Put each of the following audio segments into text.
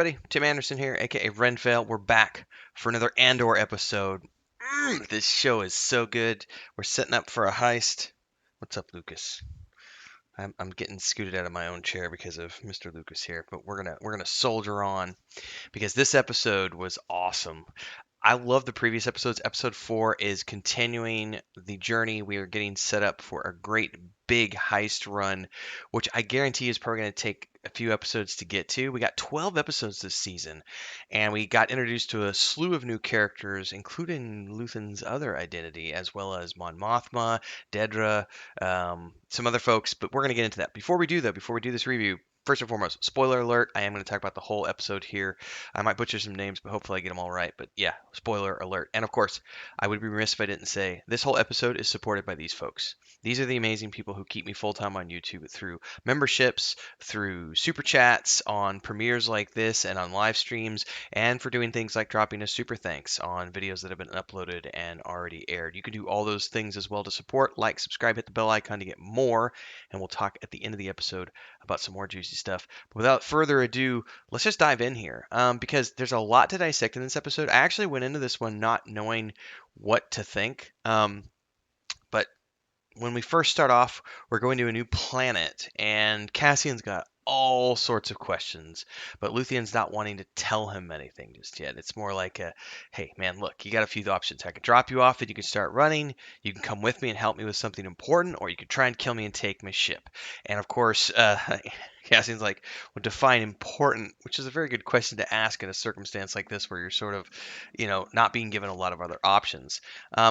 everybody. Tim Anderson here, aka Renfell. We're back for another Andor episode. This show is so good. We're setting up for a heist. What's up, Lucas? I'm getting scooted out of my own chair because of Mr. Lucas here, but we're gonna soldier on because this episode was awesome. I love the previous episodes. Episode 4 is continuing the journey. We are getting set up for a great big heist run, which I guarantee is probably going to take a few episodes to get to. We got 12 episodes this season, and we got introduced to a slew of new characters, including Luthen's other identity, as well as Mon Mothma, Dedra, some other folks, but we're going to get into that. Before we do, though, before we do this review, first and foremost, spoiler alert, I am going to talk about the whole episode here. I might butcher some names, but hopefully I get them all right. But yeah, spoiler alert. And of course, I would be remiss if I didn't say this whole episode is supported by these folks. These are the amazing people who keep me full time on YouTube through memberships, through super chats, on premieres like this, and on live streams, and for doing things like dropping a super thanks on videos that have been uploaded and already aired. You can do all those things as well to support. Like, subscribe, hit the bell icon to get more, and we'll talk at the end of the episode about some more juicy stuff. But without further ado, let's just dive in here because there's a lot to dissect in this episode. I actually went into this one not knowing what to think. But when we first start off, we're going to a new planet, and Cassian's got all sorts of questions, but Luthen's not wanting to tell him anything just yet. It's more like a, hey, man, look, you got a few options. I can drop you off and you can start running. You can come with me and help me with something important, or you can try and kill me and take my ship. And of course, Cassian's like, well, define important, which is a very good question to ask in a circumstance like this where you're sort of, not being given a lot of other options.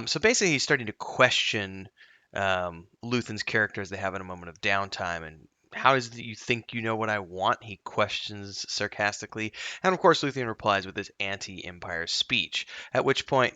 So basically, he's starting to question Luthen's character as they have in a moment of downtime. And how is it that you think you know what I want? He questions sarcastically. And of course, Luthen replies with his anti-Empire speech. At which point,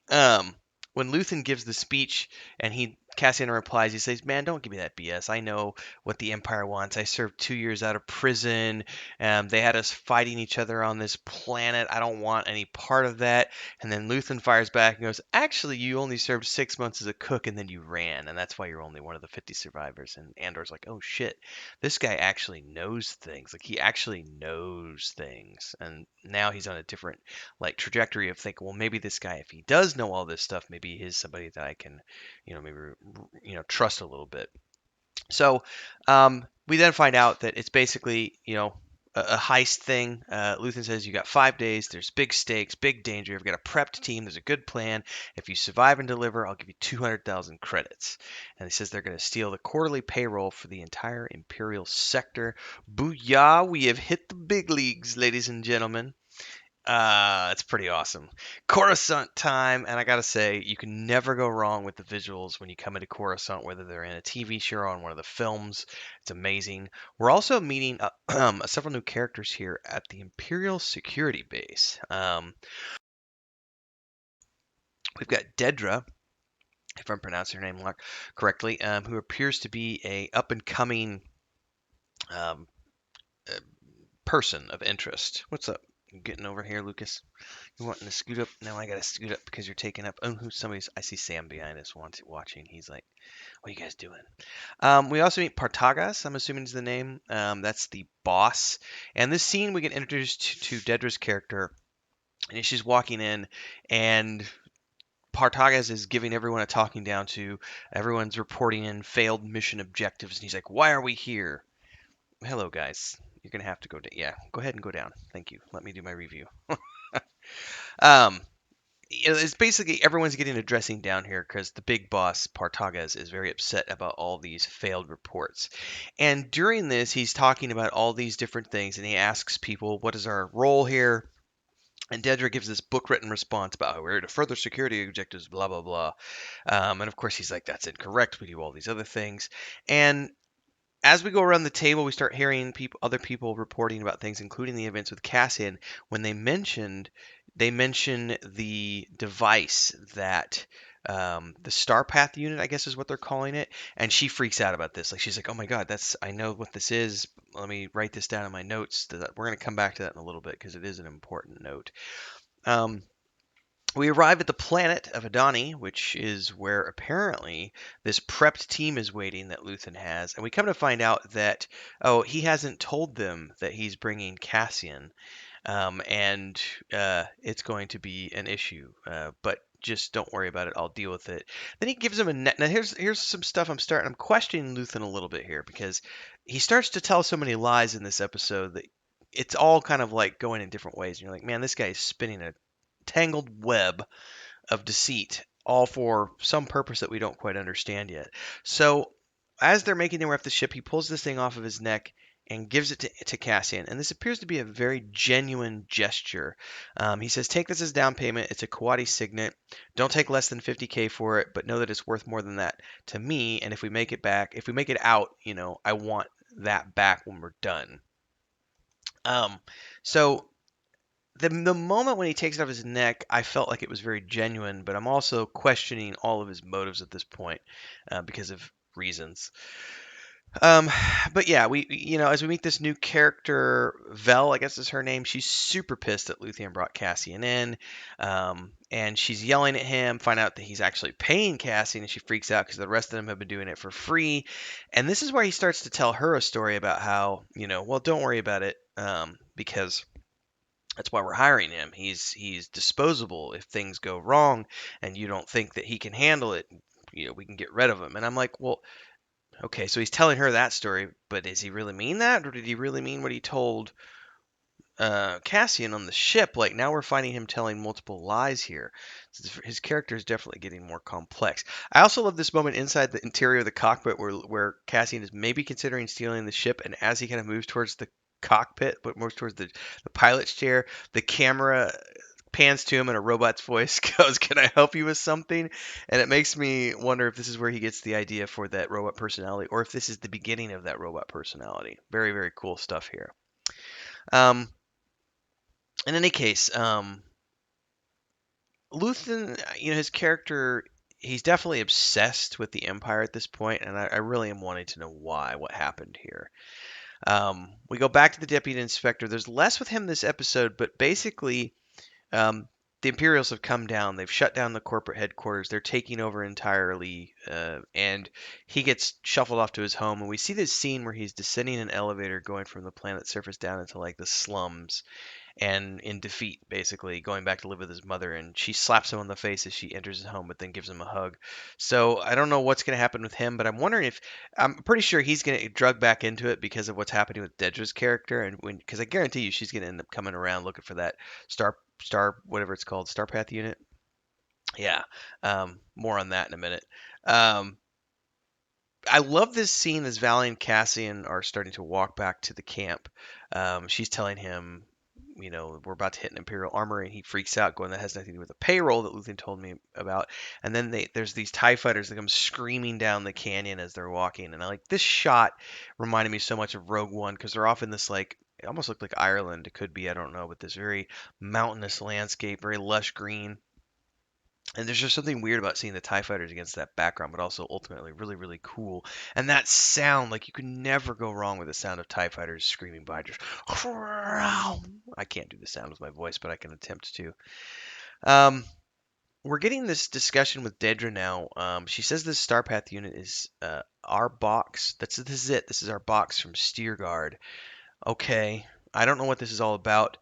um, when Luthen gives the speech and Cassian replies, he says, "Man, don't give me that BS. I know what the Empire wants. I served 2 years out of prison. They had us fighting each other on this planet. I don't want any part of that." And then Luthen fires back and goes, "Actually, you only served 6 months as a cook and then you ran, and that's why you're only one of the 50 survivors." And Andor's like, "Oh shit, this guy actually knows things. Like he actually knows things." And now he's on a different trajectory of thinking, well, maybe this guy, if he does know all this stuff, maybe he's somebody that I can, maybe trust a little bit. So we then find out that it's basically, a heist thing. Luthen says you got 5 days. There's big stakes, big danger. You've got a prepped team. There's a good plan. If you survive and deliver, I'll give you 200,000 credits. And he says they're going to steal the quarterly payroll for the entire Imperial sector. Booyah! We have hit the big leagues, ladies and gentlemen. It's pretty awesome. Coruscant time, and I gotta say, you can never go wrong with the visuals when you come into Coruscant, whether they're in a TV show or on one of the films. It's amazing. We're also meeting several new characters here at the Imperial Security Base. We've got Dedra, if I'm pronouncing her name correctly, who appears to be a up-and-coming um, uh, person of interest. What's up? You getting over here, Lucas? You wanting to scoot up? Now I gotta scoot up because you're taking up. Oh, somebody's. I see Sam behind us watching. He's like, "What are you guys doing?" We also meet Partagas. I'm assuming is the name. That's the boss. And this scene, we get introduced to Dedra's character, and she's walking in, and Partagas is giving everyone a talking down to. Everyone's reporting in failed mission objectives, and he's like, "Why are we here?" Hello, guys. You're gonna have to go down. Yeah, go ahead and go down. Thank you. Let me do my review. um, it's basically everyone's getting a dressing down here because the big boss Partagas is very upset about all these failed reports. And during this, he's talking about all these different things, and he asks people, "What is our role here?" And Dedra gives this book-written response about how we're here to further security objectives, blah blah blah. And of course, he's like, "That's incorrect. We do all these other things." And as we go around the table, we start hearing other people reporting about things, including the events with Cassian. When they mention the device that the Star Path unit, I guess is what they're calling it, and she freaks out about this. Like she's like, "Oh my God, I know what this is. Let me write this down in my notes." We're going to come back to that in a little bit because it is an important note. Um, we arrive at the planet of Adani, which is where apparently this prepped team is waiting that Luthen has. And we come to find out that, he hasn't told them that he's bringing Cassian. and it's going to be an issue. But just don't worry about it. I'll deal with it. Then he gives him a net. Now here's some stuff I'm questioning Luthen a little bit here because he starts to tell so many lies in this episode that it's all kind of like going in different ways. And you're like, man, this guy is spinning a tangled web of deceit, all for some purpose that we don't quite understand yet. So, as they're making their way off the ship, he pulls this thing off of his neck and gives it to Cassian. And this appears to be a very genuine gesture. He says, take this as down payment. It's a Kawadi signet. Don't take less than 50K for it, but know that it's worth more than that to me. And if we make it back, if we make it out, I want that back when we're done. Um, so the moment when he takes it off his neck, I felt like it was very genuine, but I'm also questioning all of his motives at this point because of reasons. Um, but yeah, as we meet this new character, Vel, I guess is her name. She's super pissed that Luthen brought Cassian in, and she's yelling at him. Find out that he's actually paying Cassian, and she freaks out because the rest of them have been doing it for free. And this is where he starts to tell her a story about how, well, don't worry about it, because that's why we're hiring him. He's disposable. If things go wrong and you don't think that he can handle it, we can get rid of him. And I'm like, well, okay, so he's telling her that story, but does he really mean that, or did he really mean what he told Cassian on the ship? Like now we're finding him telling multiple lies here. So his character is definitely getting more complex. I also love this moment inside the interior of the cockpit where Cassian is maybe considering stealing the ship, and as he kind of moves towards the cockpit, but moves towards the pilot's chair, the camera pans to him and a robot's voice goes, "Can I help you with something?" And it makes me wonder if this is where he gets the idea for that robot personality, or if this is the beginning of that robot personality. Very, very cool stuff here. Um, in any case, Luthen, his character, he's definitely obsessed with the Empire at this point, and I really am wanting to know why, what happened here. We go back to the deputy inspector. There's less with him this episode, but basically, um, the Imperials have come down. They've shut down the corporate headquarters. They're taking over entirely, and he gets shuffled off to his home. And we see this scene where he's descending an elevator, going from the planet's surface down into like the slums, and in defeat, basically going back to live with his mother. And she slaps him on the face as she enters his home, but then gives him a hug. So I don't know what's going to happen with him, but I'm wondering if I'm pretty sure he's going to get drugged back into it because of what's happening with Dedra's character, and because I guarantee you she's going to end up coming around looking for that whatever it's called, star path unit. Yeah, more on that in a minute. Um, I love this scene as Valley and Cassian are starting to walk back to the camp. She's telling him, we're about to hit an Imperial armory, and he freaks out, going, that has nothing to do with the payroll that Luthen told me about. And then there's these TIE fighters that come screaming down the canyon as they're walking. And I like this shot reminded me so much of Rogue One because they're off in this like, it almost looked like Ireland. It could be, I don't know, but this very mountainous landscape, very lush green. And there's just something weird about seeing the TIE fighters against that background, but also ultimately really, really cool. And that sound, like you can never go wrong with the sound of TIE fighters screaming by. Just, I can't do the sound with my voice, but I can attempt to. Um, we're getting this discussion with Dedra now. She says this Starpath unit is our box. This is it. This is our box from Steerguard. Okay, I don't know what this is all about.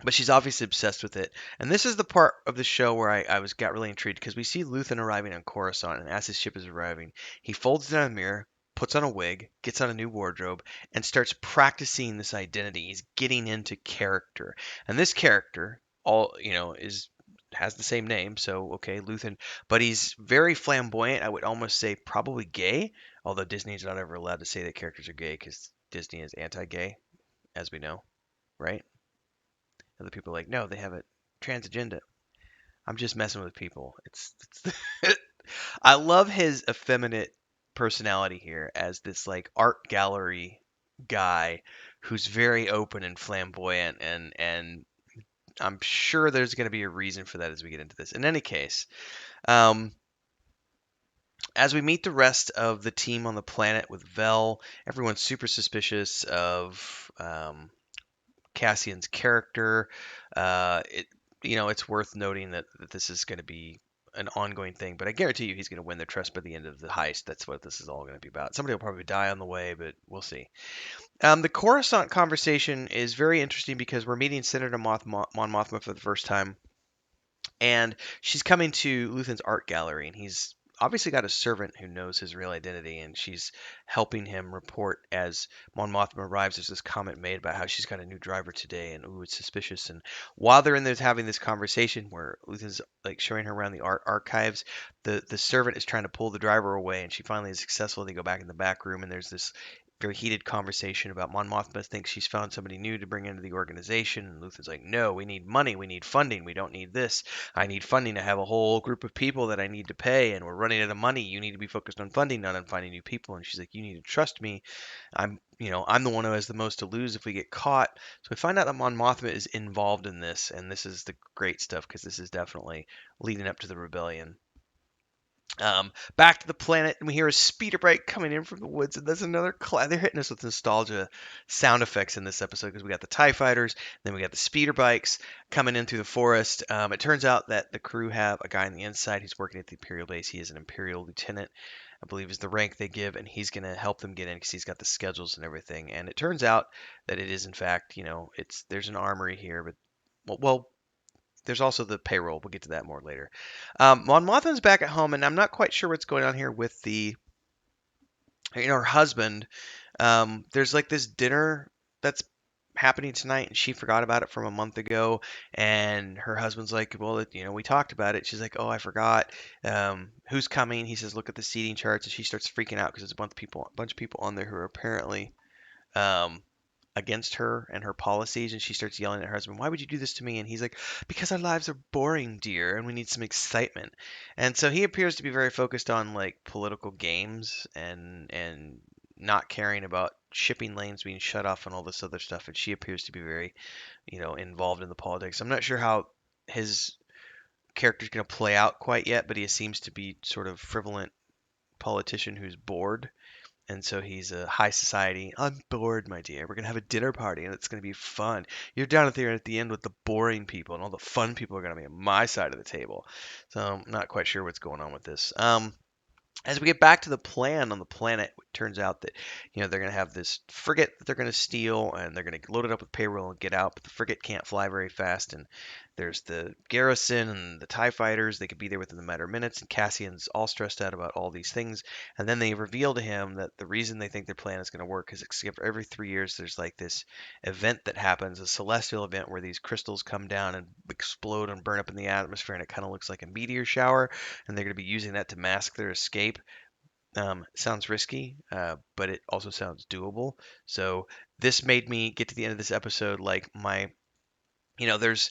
But she's obviously obsessed with it. And this is the part of the show where I got really intrigued because we see Luthen arriving on Coruscant, and as his ship is arriving, he folds down a mirror, puts on a wig, gets on a new wardrobe, and starts practicing this identity. He's getting into character. And this character, all is has the same name, so okay, Luthen, but he's very flamboyant. I would almost say probably gay, although Disney's not ever allowed to say that characters are gay because Disney is anti-gay, as we know, right? Other people are like, no, they have a trans agenda. I'm just messing with people. It's I love his effeminate personality here as this like art gallery guy who's very open and flamboyant, and I'm sure there's going to be a reason for that as we get into this. In any case, um, as we meet the rest of the team on the planet with Vel, everyone's super suspicious of Cassian's character. It's worth noting that this is going to be an ongoing thing. But I guarantee you, he's going to win their trust by the end of the heist. That's what this is all going to be about. Somebody will probably die on the way, but we'll see. The Coruscant conversation is very interesting because we're meeting Senator Mon Mothma for the first time, and she's coming to Luthen's art gallery, and he's obviously got a servant who knows his real identity, and she's helping him report as Mon Mothma arrives. There's this comment made about how she's got a new driver today, and ooh, it's suspicious. And while they're in there having this conversation where Luthen's like showing her around the art archives, the servant is trying to pull the driver away, and she finally is successful. They go back in the back room, and there's this very heated conversation about Mon Mothma thinks she's found somebody new to bring into the organization, and Luthen's like, no, we need money, we need funding, we don't need this. I need funding to have a whole group of people that I need to pay, and we're running out of money. You need to be focused on funding, not on finding new people. And she's like, you need to trust me. I'm the one who has the most to lose if we get caught. So we find out that Mon Mothma is involved in this, and this is the great stuff because this is definitely leading up to the rebellion. Back to the planet, and we hear a speeder bike coming in from the woods, and there's another. They're hitting us with nostalgia sound effects in this episode because we got the Tie Fighters, then we got the speeder bikes coming in through the forest. It turns out that the crew have a guy on the inside who's working at the Imperial base. He is an Imperial lieutenant, I believe, is the rank they give, and he's going to help them get in because he's got the schedules and everything. And it turns out that it is in fact, there's an armory here, but well, there's also the payroll. We'll get to that more later. Mon Mothma's back at home, and I'm not quite sure what's going on here with her husband. There's like this dinner that's happening tonight, and she forgot about it from a month ago. And her husband's like, well, we talked about it. She's like, oh, I forgot. Who's coming? He says, look at the seating charts, and she starts freaking out because there's a bunch of people on there who are apparently um, against her and her policies, and she starts yelling at her husband, why would you do this to me? And he's like, because our lives are boring, dear, and we need some excitement. And so he appears to be very focused on like political games and not caring about shipping lanes being shut off and all this other stuff, and she appears to be very involved in the politics. I'm not sure how his character's going to play out quite yet, but he seems to be sort of frivolent politician who's bored, and so he's a high society. I'm bored, my dear. We're gonna have a dinner party, and it's gonna be fun. You're down at the end with the boring people, and all the fun people are gonna be on my side of the table. So I'm not quite sure what's going on with this. As we get back to the plan on the planet, it turns out that they're going to have this frigate that they're going to steal, and they're going to load it up with payroll and get out. But the frigate can't fly very fast, and there's the garrison and the Tie Fighters. They could be there within the matter of minutes, and Cassian's all stressed out about all these things. And then they reveal to him that the reason they think their plan is going to work is every 3 years there's like this event that happens, a celestial event where these crystals come down and explode and burn up in the atmosphere, and it kind of looks like a meteor shower, and they're going to be using that to mask their escape. Sounds risky, but it also sounds doable. So this made me get to the end of this episode like there's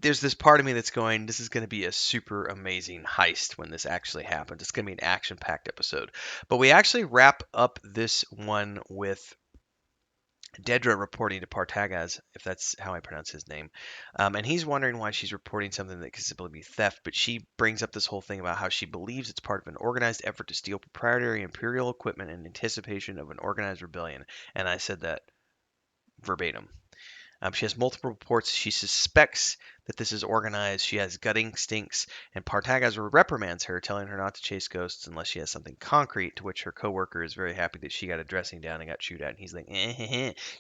there's this part of me that's going, this is going to be a super amazing heist when this actually happens. It's going to be an action-packed episode. But we actually wrap up this one with Dedra reporting to Partagaz, if that's how I pronounce his name. And he's wondering why she's reporting something that could simply be theft, but she brings up this whole thing about how she believes it's part of an organized effort to steal proprietary Imperial equipment in anticipation of an organized rebellion. And I said that verbatim. She has multiple reports. She suspects that this is organized. She has gut instincts, and Partagaz reprimands her, telling her not to chase ghosts unless she has something concrete, to which her coworker is very happy that she got a dressing down and got chewed out. And he's like,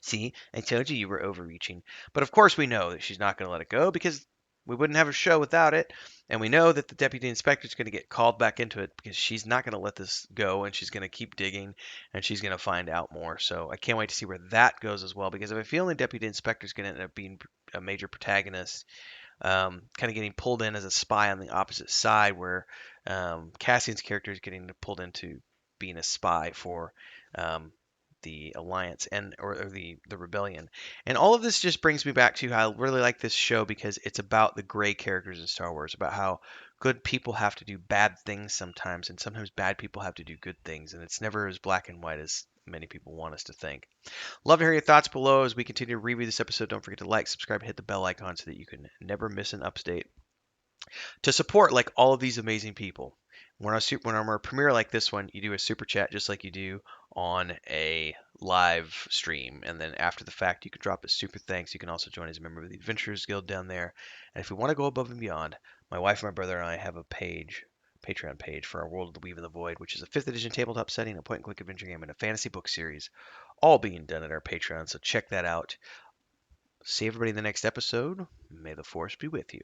see, I told you were overreaching. But of course we know that she's not going to let it go because we wouldn't have a show without it. And we know that the deputy inspector is going to get called back into it because she's not going to let this go, and she's going to keep digging, and she's going to find out more. So I can't wait to see where that goes as well, because I have a feeling deputy inspector is going to end up being a major protagonist, kind of getting pulled in as a spy on the opposite side, where Cassian's character is getting pulled into being a spy for the alliance or the rebellion. And all of this just brings me back to how I really like this show, because it's about the gray characters in Star Wars, about how good people have to do bad things sometimes, and sometimes bad people have to do good things, and it's never as black and white as many people want us to think. Love to hear your thoughts below as we continue to review this episode. Don't forget to like, subscribe, hit the bell icon so that you can never miss an update. To support like all of these amazing people, when on a premiere like this one, you do a super chat just like you do on a live stream, and then after the fact, you can drop a super thanks. You can also join as a member of the Adventurers Guild down there, and if you want to go above and beyond, My wife, my brother, and I have a Patreon page for our World of the Weave and the Void, which is a 5th edition tabletop setting, a point-and-click adventure game, and a fantasy book series, all being done at our Patreon. So check that out. See everybody in the next episode. May the Force be with you.